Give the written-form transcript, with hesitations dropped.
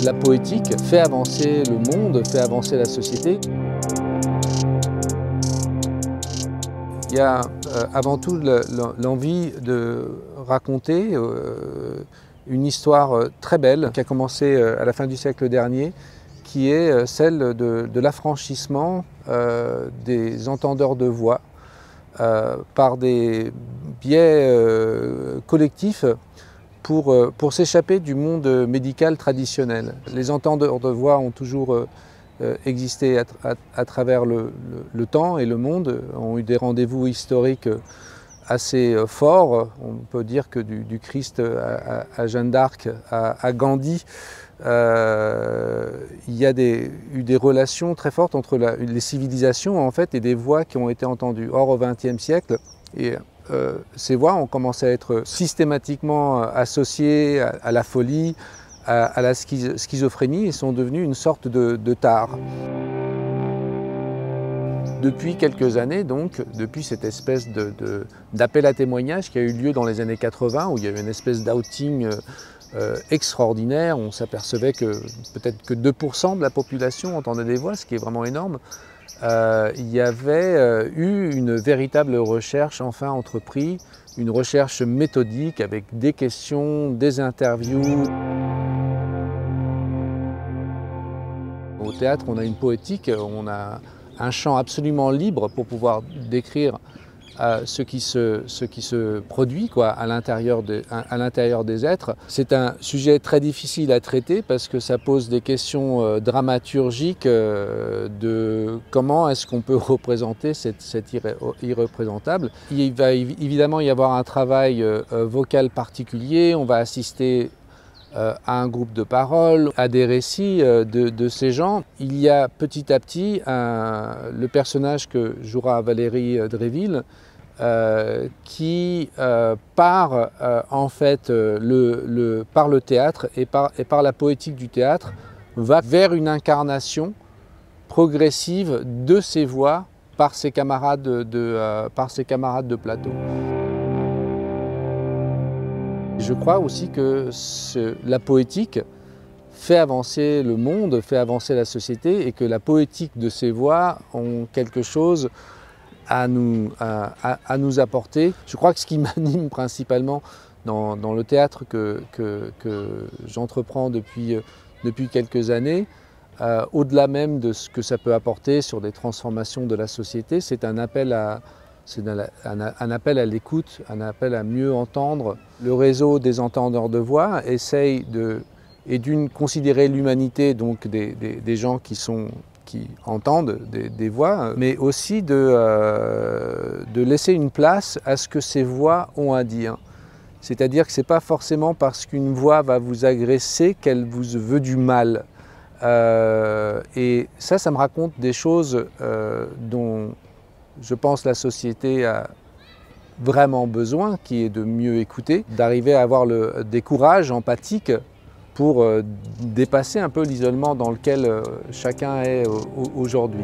La poétique fait avancer le monde, fait avancer la société. Il y a avant tout l'envie de raconter une histoire très belle qui a commencé à la fin du siècle dernier, qui est celle de l'affranchissement des entendeurs de voix par des biais collectifs pour s'échapper du monde médical traditionnel. Les entendeurs de voix ont toujours existé à travers le temps et le monde, ont eu des rendez-vous historiques assez forts. On peut dire que du Christ à Jeanne d'Arc, à Gandhi, il y a eu des relations très fortes entre les civilisations en fait, et des voix qui ont été entendues. Or, au XXe siècle, ces voix ont commencé à être systématiquement associées à la folie, à la schizophrénie, et sont devenues une sorte de tare. Depuis quelques années, donc, depuis cette espèce d'appel à témoignage qui a eu lieu dans les années 80, où il y a eu une espèce d'outing extraordinaire, on s'apercevait que peut-être que 2% de la population entendait des voix, ce qui est vraiment énorme. Il y avait eu une véritable recherche enfin entreprise, une recherche méthodique avec des questions, des interviews. Au théâtre, on a une poétique, on a un champ absolument libre pour pouvoir décrire ce qui se produit quoi, à l'intérieur des êtres. C'est un sujet très difficile à traiter parce que ça pose des questions dramaturgiques de comment est-ce qu'on peut représenter cet irreprésentable. Il va évidemment y avoir un travail vocal particulier, on va assister à un groupe de paroles, à des récits de ces gens. Il y a petit à petit le personnage que jouera Valérie Dréville qui part en fait par le théâtre et par la poétique du théâtre va vers une incarnation progressive de ses voix par ses camarades de plateau. Je crois aussi que la poétique fait avancer le monde, fait avancer la société, et que la poétique de ces voix ont quelque chose à nous apporter. Je crois que ce qui m'anime principalement dans le théâtre que j'entreprends depuis quelques années, au-delà même de ce que ça peut apporter sur des transformations de la société, c'est un appel à l'écoute, un appel à mieux entendre. Le réseau des entendeurs de voix essaye d'une considérer l'humanité, donc des gens qui entendent des voix, mais aussi de laisser une place à ce que ces voix ont à dire. C'est-à-dire que ce n'est pas forcément parce qu'une voix va vous agresser qu'elle vous veut du mal. Et ça me raconte des choses dont je pense la société a vraiment besoin, qui est de mieux écouter, d'arriver à avoir des courages empathiques pour dépasser un peu l'isolement dans lequel chacun est aujourd'hui.